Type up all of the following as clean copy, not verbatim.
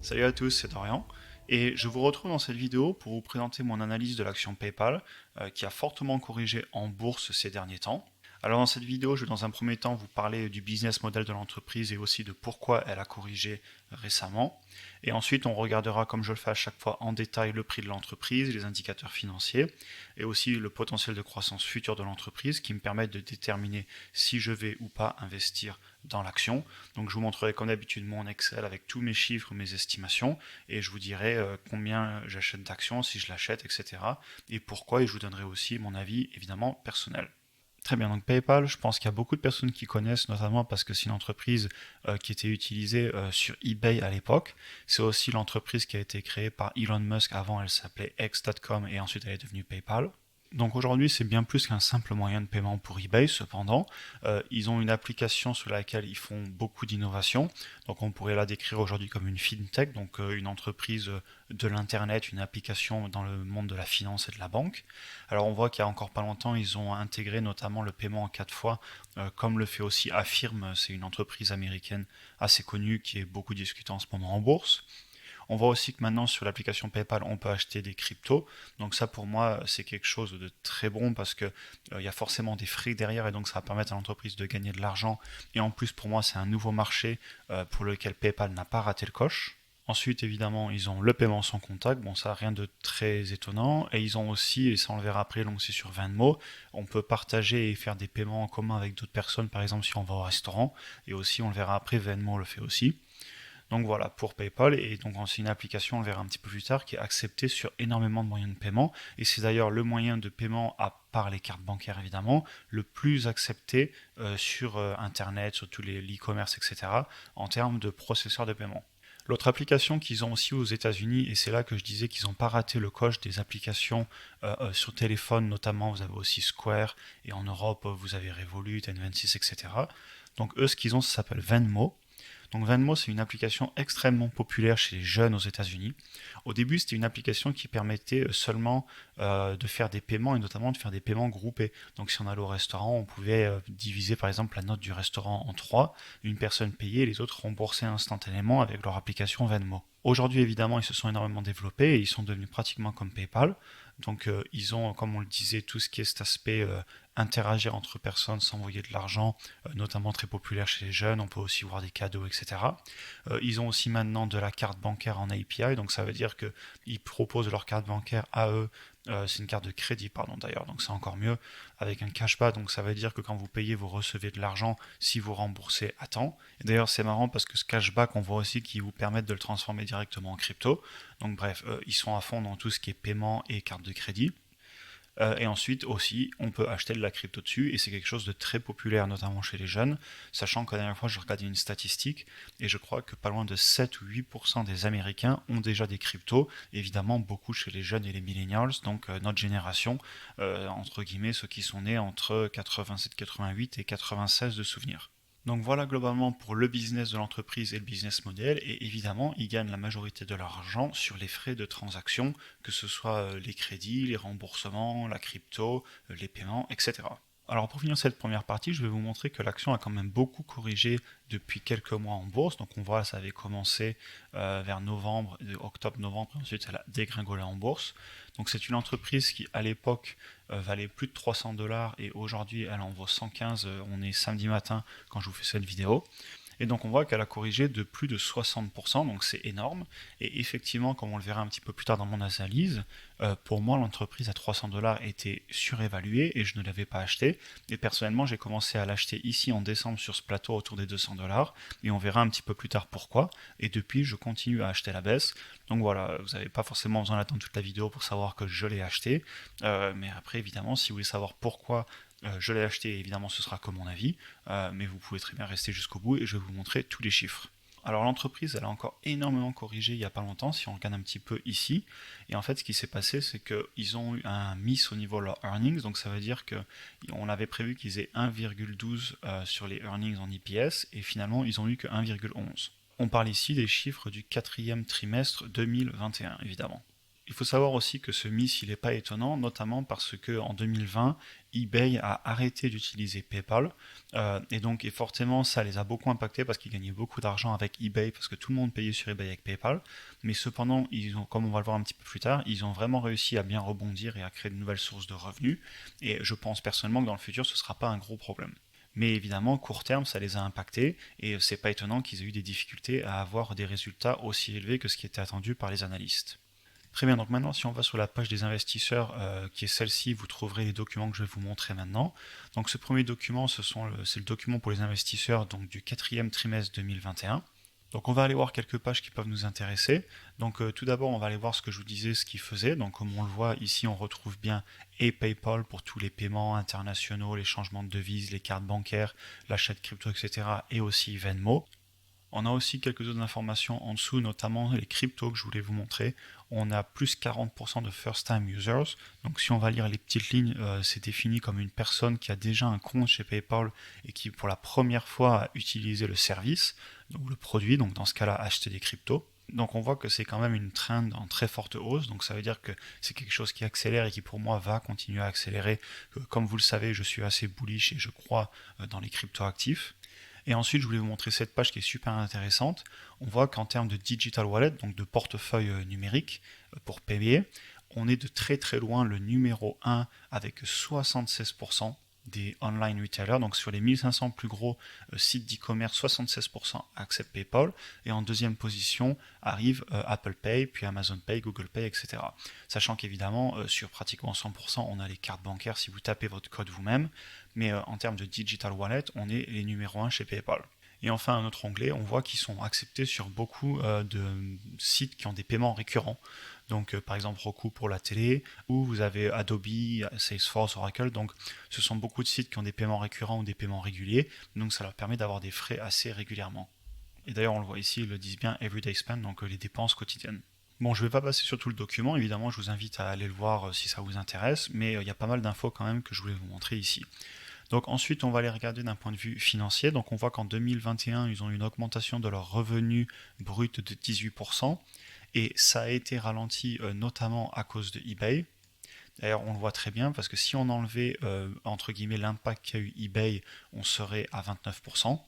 Salut à tous, c'est Dorian et je vous retrouve dans cette vidéo pour vous présenter mon analyse de l'action PayPal qui a fortement corrigé en bourse ces derniers temps. Alors dans cette vidéo, je vais dans un premier temps vous parler du business model de l'entreprise et aussi de pourquoi elle a corrigé récemment. Et ensuite, on regardera, comme je le fais à chaque fois, en détail le prix de l'entreprise, les indicateurs financiers et aussi le potentiel de croissance future de l'entreprise qui me permettent de déterminer si je vais ou pas investir dans l'action. Donc je vous montrerai comme d'habitude mon Excel avec tous mes chiffres, mes estimations, et je vous dirai combien j'achète d'actions, si je l'achète, etc. Et pourquoi, et je vous donnerai aussi mon avis évidemment personnel. Très bien, donc PayPal, je pense qu'il y a beaucoup de personnes qui connaissent, notamment parce que c'est une entreprise qui était utilisée sur eBay à l'époque. C'est aussi l'entreprise qui a été créée par Elon Musk. Avant, elle s'appelait X.com et ensuite elle est devenue PayPal. Donc aujourd'hui, c'est bien plus qu'un simple moyen de paiement pour eBay. Cependant, ils ont une application sur laquelle ils font beaucoup d'innovations. Donc on pourrait la décrire aujourd'hui comme une fintech, donc une entreprise de l'internet, une application dans le monde de la finance et de la banque. Alors on voit qu'il y a encore pas longtemps, ils ont intégré notamment le paiement en 4 fois, comme le fait aussi Affirm. C'est une entreprise américaine assez connue qui est beaucoup discutée en ce moment en bourse. On voit aussi que maintenant sur l'application PayPal, on peut acheter des cryptos. Donc ça pour moi, c'est quelque chose de très bon parce que il y a forcément des frais derrière et donc ça va permettre à l'entreprise de gagner de l'argent. Et en plus pour moi, c'est un nouveau marché pour lequel PayPal n'a pas raté le coche. Ensuite, évidemment, ils ont le paiement sans contact. Bon, ça, rien de très étonnant. Et ils ont aussi, et ça on le verra après, donc c'est sur Venmo, on peut partager et faire des paiements en commun avec d'autres personnes, par exemple si on va au restaurant. Et aussi, on le verra après, Venmo le fait aussi. Donc voilà, pour PayPal, et donc c'est une application, on le verra un petit peu plus tard, qui est acceptée sur énormément de moyens de paiement, et c'est d'ailleurs le moyen de paiement, à part les cartes bancaires évidemment, le plus accepté sur Internet, sur tous les e-commerce, etc., en termes de processeur de paiement. L'autre application qu'ils ont aussi aux États-Unis, et c'est là que je disais qu'ils n'ont pas raté le coche des applications sur téléphone, notamment vous avez aussi Square, et en Europe vous avez Revolut, N26, etc. Donc eux, ce qu'ils ont, ça s'appelle Venmo. Donc Venmo, c'est une application extrêmement populaire chez les jeunes aux États-Unis. Au début, c'était une application qui permettait seulement de faire des paiements et notamment de faire des paiements groupés. Donc si on allait au restaurant, on pouvait diviser par exemple la note du restaurant en trois, une personne payait et les autres remboursaient instantanément avec leur application Venmo. Aujourd'hui, évidemment, ils se sont énormément développés et ils sont devenus pratiquement comme PayPal. Donc, ils ont, comme on le disait, tout ce qui est cet aspect interagir entre personnes, s'envoyer de l'argent, notamment très populaire chez les jeunes. On peut aussi voir des cadeaux, etc. Ils ont aussi maintenant de la carte bancaire en API, donc ça veut dire qu'ils proposent leur carte bancaire à eux. C'est une carte de crédit, pardon, d'ailleurs, donc c'est encore mieux avec un cashback. Donc ça veut dire que quand vous payez, vous recevez de l'argent si vous remboursez à temps. Et d'ailleurs, c'est marrant parce que ce cashback, on voit aussi qu'ils vous permettent de le transformer directement en crypto. Donc bref, ils sont à fond dans tout ce qui est paiement et carte de crédit. Et ensuite aussi, on peut acheter de la crypto dessus et c'est quelque chose de très populaire, notamment chez les jeunes, sachant que la dernière fois, je regardais une statistique et je crois que pas loin de 7 ou 8% des Américains ont déjà des cryptos, évidemment beaucoup chez les jeunes et les millennials, donc notre génération, entre guillemets, ceux qui sont nés entre 87, 88 et 96 de souvenirs. Donc voilà globalement pour le business de l'entreprise et le business model. Et évidemment, ils gagnent la majorité de leur argent sur les frais de transaction, que ce soit les crédits, les remboursements, la crypto, les paiements, etc. Alors pour finir cette première partie, je vais vous montrer que l'action a quand même beaucoup corrigé depuis quelques mois en bourse. Donc on voit, ça avait commencé vers novembre, octobre-novembre, et ensuite elle a dégringolé en bourse. Donc c'est une entreprise qui à l'époque valait plus de 300 $ et aujourd'hui elle en vaut 115. On est samedi matin quand je vous fais cette vidéo. Et donc on voit qu'elle a corrigé de plus de 60%, donc c'est énorme. Et effectivement, comme on le verra un petit peu plus tard dans mon analyse, pour moi l'entreprise à 300 $ était surévaluée et je ne l'avais pas acheté. Et personnellement, j'ai commencé à l'acheter ici en décembre sur ce plateau autour des 200 $ et on verra un petit peu plus tard pourquoi. Et depuis, je continue à acheter la baisse. Donc voilà, vous n'avez pas forcément besoin d'attendre toute la vidéo pour savoir que je l'ai acheté. Mais après, évidemment, si vous voulez savoir pourquoi je l'ai acheté, évidemment ce sera que mon avis, mais vous pouvez très bien rester jusqu'au bout et je vais vous montrer tous les chiffres. Alors l'entreprise, elle a encore énormément corrigé il n'y a pas longtemps, si on regarde un petit peu ici. Et en fait, ce qui s'est passé, c'est qu'ils ont eu un miss au niveau de leurs earnings. Donc ça veut dire qu'on avait prévu qu'ils aient 1,12 sur les earnings en EPS, et finalement, ils ont eu que 1,11. On parle ici des chiffres du quatrième trimestre 2021, évidemment. Il faut savoir aussi que ce miss, il n'est pas étonnant, notamment parce qu'en 2020, eBay a arrêté d'utiliser PayPal, et forcément, ça les a beaucoup impactés parce qu'ils gagnaient beaucoup d'argent avec eBay, parce que tout le monde payait sur eBay avec PayPal. Mais cependant, comme on va le voir un petit peu plus tard, ils ont vraiment réussi à bien rebondir et à créer de nouvelles sources de revenus. Et je pense personnellement que dans le futur, ce ne sera pas un gros problème. Mais évidemment, court terme, ça les a impactés et c'est pas étonnant qu'ils aient eu des difficultés à avoir des résultats aussi élevés que ce qui était attendu par les analystes. Très bien, donc maintenant si on va sur la page des investisseurs, qui est celle-ci, vous trouverez les documents que je vais vous montrer maintenant. Donc ce premier document, c'est le document pour les investisseurs donc, du quatrième trimestre 2021. Donc on va aller voir quelques pages qui peuvent nous intéresser. Donc tout d'abord on va aller voir ce que je vous disais, ce qu'ils faisaient. Donc comme on le voit ici, on retrouve bien et PayPal pour tous les paiements internationaux, les changements de devises, les cartes bancaires, l'achat de crypto, etc. Et aussi Venmo. On a aussi quelques autres informations en dessous, notamment les cryptos que je voulais vous montrer. On a plus 40% de first time users. Donc si on va lire les petites lignes, c'est défini comme une personne qui a déjà un compte chez PayPal et qui pour la première fois a utilisé le service, donc le produit, donc dans ce cas-là acheter des cryptos. Donc on voit que c'est quand même une trend en très forte hausse, donc ça veut dire que c'est quelque chose qui accélère et qui pour moi va continuer à accélérer. Comme vous le savez, je suis assez bullish et je crois dans les cryptos actifs. Et ensuite, je voulais vous montrer cette page qui est super intéressante. On voit qu'en termes de digital wallet, donc de portefeuille numérique pour payer, on est de très très loin le numéro 1 avec 76% des online retailers. Donc sur les 1500 plus gros sites d'e-commerce, 76% acceptent PayPal. Et en deuxième position arrive Apple Pay, puis Amazon Pay, Google Pay, etc. Sachant qu'évidemment, sur pratiquement 100%, on a les cartes bancaires si vous tapez votre code vous-même. Mais en termes de digital wallet, on est les numéros 1 chez PayPal. Et enfin, un autre onglet, on voit qu'ils sont acceptés sur beaucoup de sites qui ont des paiements récurrents. Donc, par exemple, Roku pour la télé, ou vous avez Adobe, Salesforce, Oracle. Donc, ce sont beaucoup de sites qui ont des paiements récurrents ou des paiements réguliers. Donc, ça leur permet d'avoir des frais assez régulièrement. Et d'ailleurs, on le voit ici, ils le disent bien Everyday Spend, donc les dépenses quotidiennes. Bon, je ne vais pas passer sur tout le document, évidemment, je vous invite à aller le voir si ça vous intéresse, mais il y a pas mal d'infos quand même que je voulais vous montrer ici. Donc ensuite, on va les regarder d'un point de vue financier. Donc on voit qu'en 2021, ils ont eu une augmentation de leur revenu brut de 18%, et ça a été ralenti notamment à cause de eBay. D'ailleurs, on le voit très bien parce que si on enlevait entre guillemets l'impact qu'a eu eBay, on serait à 29%.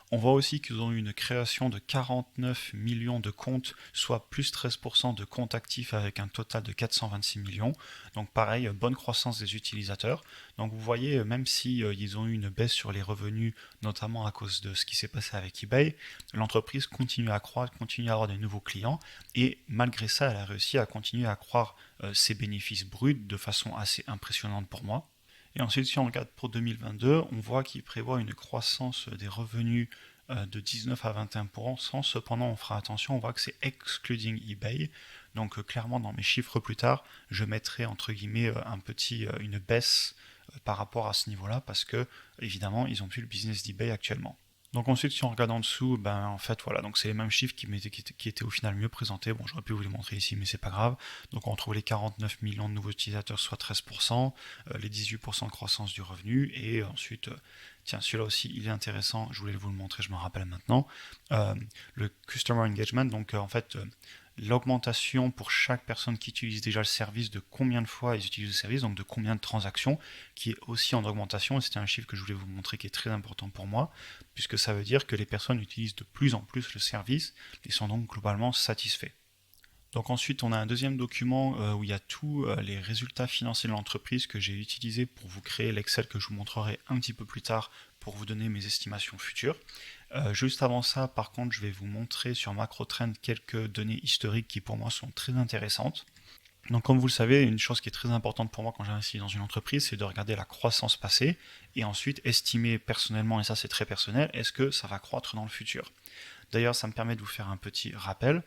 On voit aussi qu'ils ont eu une création de 49 millions de comptes, soit plus 13% de comptes actifs avec un total de 426 millions. Donc pareil, bonne croissance des utilisateurs. Donc vous voyez, même si ils ont eu une baisse sur les revenus, notamment à cause de ce qui s'est passé avec eBay, l'entreprise continue à croître, continue à avoir de nouveaux clients, et malgré ça, elle a réussi à continuer à croître ses bénéfices bruts de façon assez impressionnante pour moi. Et ensuite, si on regarde pour 2022, on voit qu'il prévoit une croissance des revenus de 19 à 21%. Cependant, on fera attention, on voit que c'est excluding eBay. Donc clairement, dans mes chiffres plus tard, je mettrai entre guillemets une baisse par rapport à ce niveau-là parce que évidemment, ils ont plus le business d'eBay actuellement. Donc ensuite, si on regarde en dessous, ben en fait voilà, donc c'est les mêmes chiffres qui étaient au final mieux présentés. Bon, j'aurais pu vous les montrer ici, mais c'est pas grave. Donc on retrouve les 49 millions de nouveaux utilisateurs, soit 13%, les 18% de croissance du revenu, et ensuite, tiens, celui-là aussi, il est intéressant, je voulais vous le montrer, je me rappelle maintenant, le Customer Engagement, donc en fait, l'augmentation pour chaque personne qui utilise déjà le service, de combien de fois ils utilisent le service, donc de combien de transactions, qui est aussi en augmentation, et c'était un chiffre que je voulais vous montrer qui est très important pour moi, puisque ça veut dire que les personnes utilisent de plus en plus le service et sont donc globalement satisfaits. Donc ensuite, on a un deuxième document où il y a tous les résultats financiers de l'entreprise que j'ai utilisé pour vous créer l'Excel que je vous montrerai un petit peu plus tard pour vous donner mes estimations futures. Juste avant ça, par contre, je vais vous montrer sur MacroTrend quelques données historiques qui pour moi sont très intéressantes. Donc comme vous le savez, une chose qui est très importante pour moi quand j'investis dans une entreprise, c'est de regarder la croissance passée et ensuite estimer personnellement, et ça c'est très personnel, est-ce que ça va croître dans le futur. D'ailleurs, ça me permet de vous faire un petit rappel.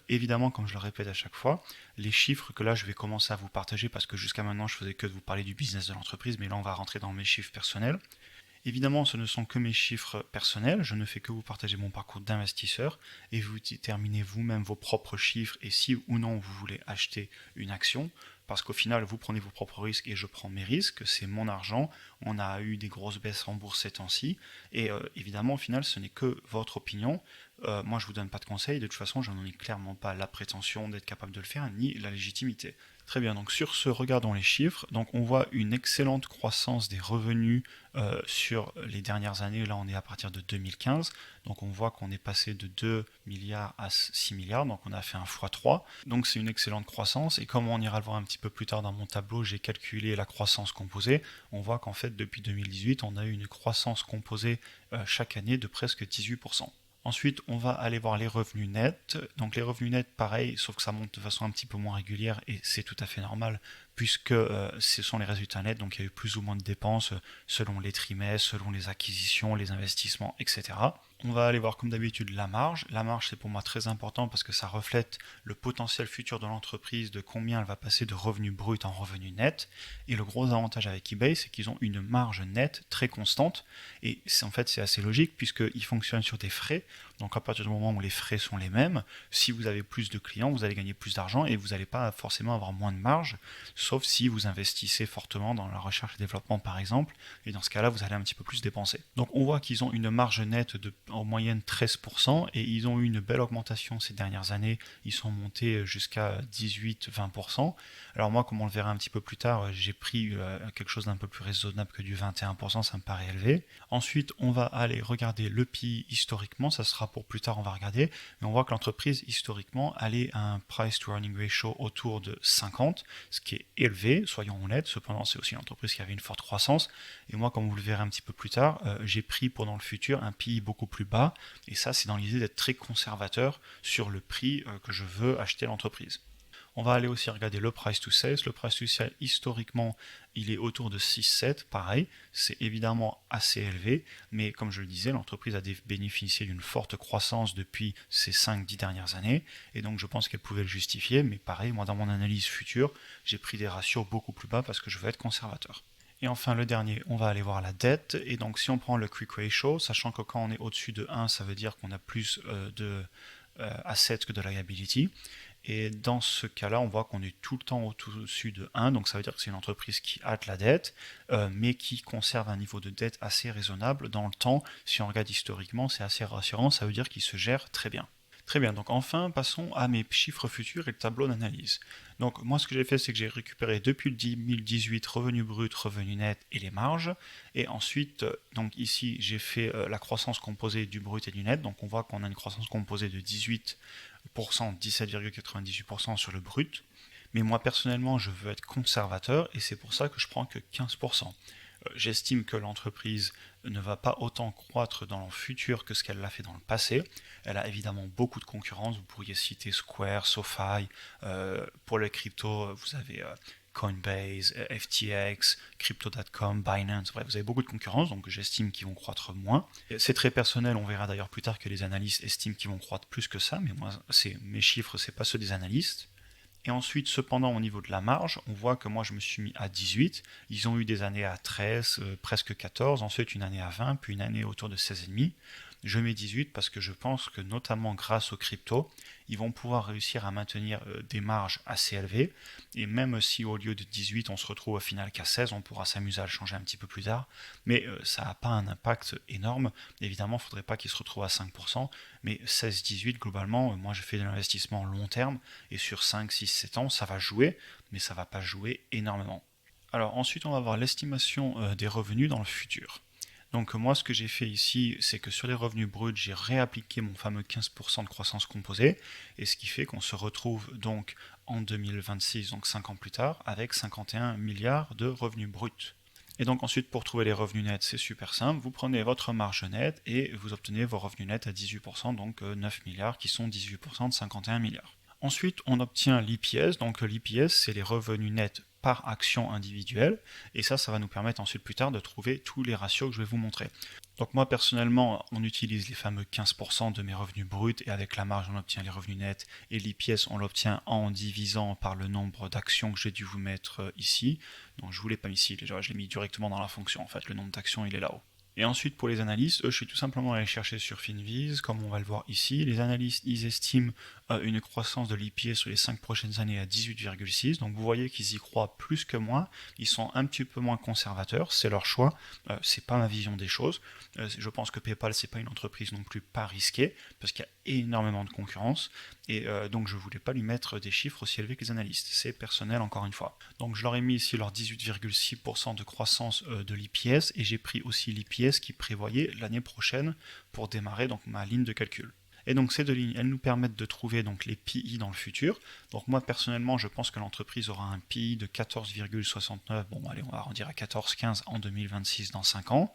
Évidemment, comme je le répète à chaque fois, les chiffres que là je vais commencer à vous partager, parce que jusqu'à maintenant je faisais que de vous parler du business de l'entreprise, mais là on va rentrer dans mes chiffres personnels. Évidemment, ce ne sont que mes chiffres personnels, je ne fais que vous partager mon parcours d'investisseur et vous déterminez vous-même vos propres chiffres et si ou non vous voulez acheter une action, parce qu'au final, vous prenez vos propres risques et je prends mes risques, c'est mon argent, on a eu des grosses baisses en bourse ces temps-ci, et évidemment, au final, ce n'est que votre opinion, moi je vous donne pas de conseils, de toute façon je n'en ai clairement pas la prétention d'être capable de le faire, ni la légitimité. Très bien, donc sur ce, regardons les chiffres. Donc on voit une excellente croissance des revenus sur les dernières années. Là, on est à partir de 2015. Donc on voit qu'on est passé de 2 milliards à 6 milliards. Donc on a fait un x3. Donc c'est une excellente croissance. Et comme on ira le voir un petit peu plus tard dans mon tableau, j'ai calculé la croissance composée. On voit qu'en fait, depuis 2018, on a eu une croissance composée chaque année de presque 18%. Ensuite, on va aller voir les revenus nets. Donc les revenus nets, pareil, sauf que ça monte de façon un petit peu moins régulière et c'est tout à fait normal puisque ce sont les résultats nets, donc il y a eu plus ou moins de dépenses selon les trimestres, selon les acquisitions, les investissements, etc. On va aller voir comme d'habitude la marge. La marge, c'est pour moi très important parce que ça reflète le potentiel futur de l'entreprise, de combien elle va passer de revenus bruts en revenus nets. Et le gros avantage avec eBay, c'est qu'ils ont une marge nette très constante. Et en fait, c'est assez logique puisqu'ils fonctionnent sur des frais. Donc à partir du moment où les frais sont les mêmes, si vous avez plus de clients, vous allez gagner plus d'argent et vous n'allez pas forcément avoir moins de marge, sauf si vous investissez fortement dans la recherche et développement par exemple, et dans ce cas-là, vous allez un petit peu plus dépenser. Donc on voit qu'ils ont une marge nette de en moyenne 13% et ils ont eu une belle augmentation ces dernières années, ils sont montés jusqu'à 18-20%. Alors moi, comme on le verra un petit peu plus tard, j'ai pris quelque chose d'un peu plus raisonnable que du 21%, ça me paraît élevé. Ensuite, on va aller regarder le PI historiquement, ça sera pour plus tard, on va regarder, mais on voit que l'entreprise historiquement allait à un price to earning ratio autour de 50, ce qui est élevé, soyons honnêtes. Cependant, c'est aussi une entreprise qui avait une forte croissance, et moi, comme vous le verrez un petit peu plus tard, j'ai pris pour dans le futur un PI beaucoup plus bas, et ça, c'est dans l'idée d'être très conservateur sur le prix que je veux acheter l'entreprise. On va aller aussi regarder le price to sales. Le price to sales, historiquement, il est autour de 6-7. Pareil, c'est évidemment assez élevé, mais comme je le disais, l'entreprise a bénéficié d'une forte croissance depuis ces 5-10 dernières années, et donc je pense qu'elle pouvait le justifier, mais pareil, moi dans mon analyse future, j'ai pris des ratios beaucoup plus bas parce que je veux être conservateur. Et enfin, le dernier, on va aller voir la dette. Et donc, si on prend le quick ratio, sachant que quand on est au-dessus de 1, ça veut dire qu'on a plus de assets que de liability. Et dans ce cas-là, on voit qu'on est tout le temps au-dessus de 1, donc ça veut dire que c'est une entreprise qui hâte la dette, mais qui conserve un niveau de dette assez raisonnable dans le temps. Si on regarde historiquement, c'est assez rassurant, ça veut dire qu'il se gère très bien. Très bien, donc enfin, passons à mes chiffres futurs et le tableau d'analyse. Donc moi, ce que j'ai fait, c'est que j'ai récupéré depuis le 2018 revenu brut, revenu net et les marges. Et ensuite, donc ici, j'ai fait la croissance composée du brut et du net. Donc on voit qu'on a une croissance composée de 18%, 17,98% sur le brut. Mais moi, personnellement, je veux être conservateur et c'est pour ça que je prends que 15%. J'estime que l'entreprise ne va pas autant croître dans le futur que ce qu'elle l'a fait dans le passé. Elle a évidemment beaucoup de concurrence. Vous pourriez citer Square, SoFi. Pour les cryptos, vous avez Coinbase, FTX, Crypto.com, Binance. Bref, vous avez beaucoup de concurrence, donc j'estime qu'ils vont croître moins. C'est très personnel. On verra d'ailleurs plus tard que les analystes estiment qu'ils vont croître plus que ça. Mais moi, mes chiffres, c'est pas ceux des analystes. Et ensuite, cependant, au niveau de la marge, on voit que moi, je me suis mis à 18. Ils ont eu des années à 13, presque 14, ensuite une année à 20, puis une année autour de 16,5. Je mets 18 parce que je pense que notamment grâce aux cryptos, ils vont pouvoir réussir à maintenir des marges assez élevées. Et même si au lieu de 18, on se retrouve au final qu'à 16, on pourra s'amuser à le changer un petit peu plus tard. Mais ça n'a pas un impact énorme. Évidemment, il ne faudrait pas qu'ils se retrouvent à 5%. Mais 16-18, globalement, moi je fais de l'investissement long terme. Et sur 5, 6, 7 ans, ça va jouer. Mais ça ne va pas jouer énormément. Alors ensuite, on va voir l'estimation des revenus dans le futur. Donc moi, ce que j'ai fait ici, c'est que sur les revenus bruts, j'ai réappliqué mon fameux 15% de croissance composée, et ce qui fait qu'on se retrouve donc en 2026, donc 5 ans plus tard, avec 51 milliards de revenus bruts. Et donc ensuite, pour trouver les revenus nets, c'est super simple, vous prenez votre marge nette et vous obtenez vos revenus nets à 18%, donc 9 milliards qui sont 18% de 51 milliards. Ensuite, on obtient l'EPS, donc l'EPS, c'est les revenus nets par action individuelle, et ça va nous permettre ensuite plus tard de trouver tous les ratios que je vais vous montrer. Donc moi personnellement, on utilise les fameux 15% de mes revenus bruts, et avec la marge on obtient les revenus nets, et l'EPS on l'obtient en divisant par le nombre d'actions que j'ai dû vous mettre ici. Donc je ne vous l'ai pas mis ici, je l'ai mis directement dans la fonction, en fait le nombre d'actions il est là-haut. Et ensuite, pour les analystes, je suis tout simplement allé chercher sur Finviz, comme on va le voir ici. Les analystes, ils estiment une croissance de l'EPS sur les 5 prochaines années à 18,6. Donc vous voyez qu'ils y croient plus que moi. Ils sont un petit peu moins conservateurs, c'est leur choix. C'est pas ma vision des choses. Je pense que PayPal, c'est pas une entreprise non plus pas risquée, parce qu'il y a énormément de concurrence. Et donc je voulais pas lui mettre des chiffres aussi élevés que les analystes. C'est personnel encore une fois. Donc je leur ai mis ici leur 18,6% de croissance de l'EPS, et j'ai pris aussi l'EPS qui prévoyait l'année prochaine pour démarrer donc ma ligne de calcul. Et donc ces deux lignes, elles nous permettent de trouver donc les PI dans le futur. Donc moi personnellement, je pense que l'entreprise aura un PI de 14,69, bon allez, on va arrondir à 14,15 en 2026 dans 5 ans.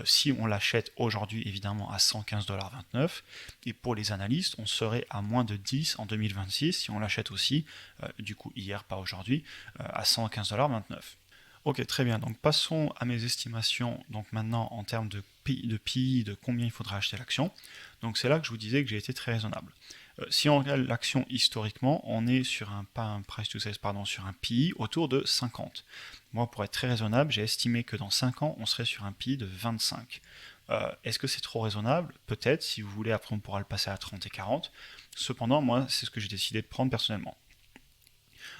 Si on l'achète aujourd'hui, évidemment, à 115,29$. Et pour les analystes, on serait à moins de 10 en 2026 si on l'achète aussi, du coup hier, pas aujourd'hui, à 115,29$. Ok, très bien. Donc passons à mes estimations. Donc maintenant en termes de PI, de combien il faudra acheter l'action. Donc c'est là que je vous disais que j'ai été très raisonnable. Si on regarde l'action historiquement, on est sur pas un price to sales, pardon, sur un PI autour de 50. Moi, pour être très raisonnable, j'ai estimé que dans 5 ans, on serait sur un PI de 25. Est-ce que c'est trop raisonnable? Peut-être. Si vous voulez, après on pourra le passer à 30 et 40. Cependant, moi, c'est ce que j'ai décidé de prendre personnellement.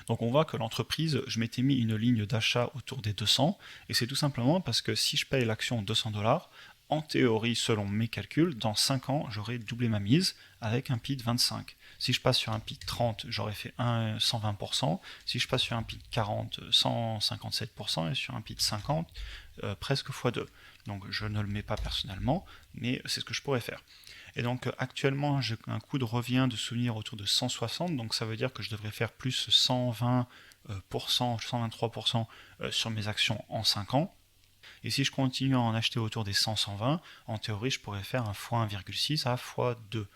Donc on voit que l'entreprise, je m'étais mis une ligne d'achat autour des 200, et c'est tout simplement parce que si je paye l'action 200$, en théorie, selon mes calculs, dans 5 ans, j'aurai doublé ma mise avec un PI de 25. Si je passe sur un PI de 30, j'aurais fait 120%. Si je passe sur un PI de 40, 157%. Et sur un PI de 50, presque x2. Donc je ne le mets pas personnellement, mais c'est ce que je pourrais faire. Et donc actuellement, j'ai un coût de revient de souvenir autour de 160, donc ça veut dire que je devrais faire plus 120%, 123% sur mes actions en 5 ans. Et si je continue à en acheter autour des 100-120, en théorie, je pourrais faire un x1,6 à x2.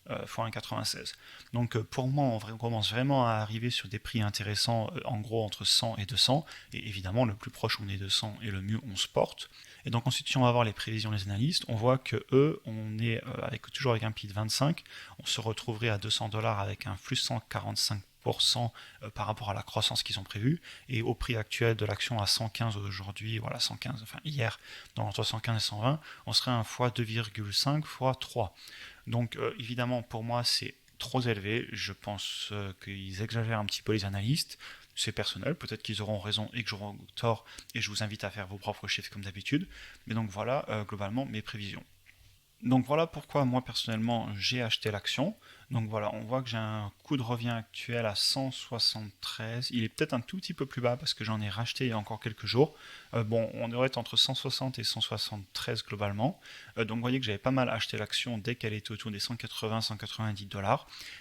x1,96. Donc pour moi, on commence vraiment à arriver sur des prix intéressants, en gros entre 100 et 200, et évidemment le plus proche on est de 100 et le mieux on se porte. Et donc ensuite, si on va voir les prévisions des analystes, on voit que eux, on est toujours avec un PI de 25, on se retrouverait à 200$ avec un plus 145% par rapport à la croissance qu'ils ont prévue, et au prix actuel de l'action à 115 aujourd'hui, voilà 115, enfin hier, dans entre 115 et 120, on serait un x2,5 x3. Donc évidemment, pour moi, c'est trop élevé. Je pense qu'ils exagèrent un petit peu les analystes. C'est personnel, peut-être qu'ils auront raison et que j'aurai tort, et je vous invite à faire vos propres chiffres comme d'habitude. Mais donc voilà, globalement, mes prévisions. Donc voilà pourquoi moi personnellement j'ai acheté l'action. Donc voilà, on voit que j'ai un coût de revient actuel à 173. Il est peut-être un tout petit peu plus bas parce que j'en ai racheté il y a encore quelques jours. Bon, on devrait être entre 160 et 173 globalement. Donc vous voyez que j'avais pas mal acheté l'action dès qu'elle était autour des 180-190$.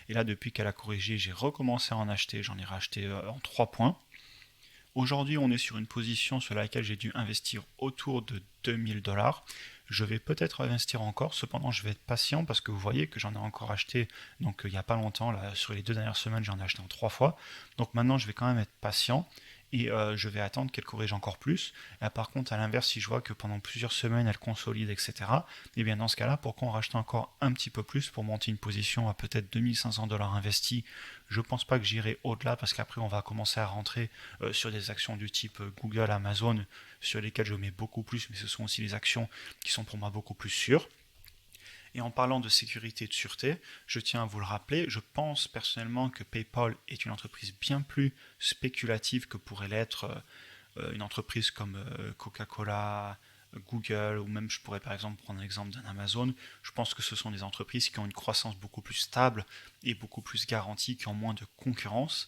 Et là, depuis qu'elle a corrigé, j'ai recommencé à en acheter. J'en ai racheté en 3 points. Aujourd'hui, on est sur une position sur laquelle j'ai dû investir autour de 2000$. Je vais peut-être investir encore, cependant je vais être patient parce que vous voyez que j'en ai encore acheté donc il n'y a pas longtemps, là, sur les 2 dernières semaines j'en ai acheté en 3 fois. Donc maintenant je vais quand même être patient et je vais attendre qu'elle corrige encore plus. Et par contre, à l'inverse, si je vois que pendant plusieurs semaines elle consolide, etc., et bien dans ce cas-là, pourquoi on rachète encore un petit peu plus pour monter une position à peut-être 2500$ investis? Je pense pas que j'irai au-delà parce qu'après on va commencer à rentrer sur des actions du type Google, Amazon, sur lesquelles je mets beaucoup plus, mais ce sont aussi les actions qui sont pour moi beaucoup plus sûres. Et en parlant de sécurité et de sûreté, je tiens à vous le rappeler, je pense personnellement que PayPal est une entreprise bien plus spéculative que pourrait l'être une entreprise comme Coca-Cola, Google, ou même je pourrais par exemple prendre l'exemple d'un Amazon. Je pense que ce sont des entreprises qui ont une croissance beaucoup plus stable et beaucoup plus garantie, qui ont moins de concurrence.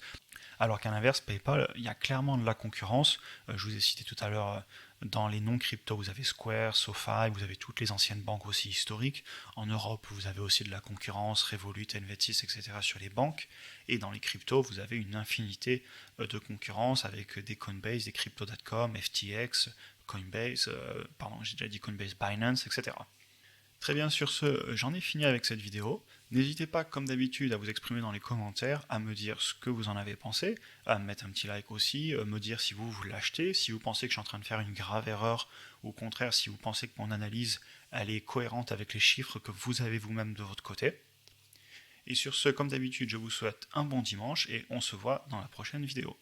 Alors qu'à l'inverse, PayPal, il y a clairement de la concurrence. Je vous ai cité tout à l'heure, dans les non-crypto, vous avez Square, SoFi, vous avez toutes les anciennes banques aussi historiques. En Europe, vous avez aussi de la concurrence, Revolut, Helvetis, etc. sur les banques. Et dans les cryptos, vous avez une infinité de concurrence avec des Coinbase, des Crypto.com, FTX, Coinbase, pardon, j'ai déjà dit Coinbase, Binance, etc. Très bien, sur ce, j'en ai fini avec cette vidéo. N'hésitez pas, comme d'habitude, à vous exprimer dans les commentaires, à me dire ce que vous en avez pensé, à me mettre un petit like aussi, me dire si vous l'achetez, si vous pensez que je suis en train de faire une grave erreur, ou au contraire, si vous pensez que mon analyse, elle est cohérente avec les chiffres que vous avez vous-même de votre côté. Et sur ce, comme d'habitude, je vous souhaite un bon dimanche et on se voit dans la prochaine vidéo.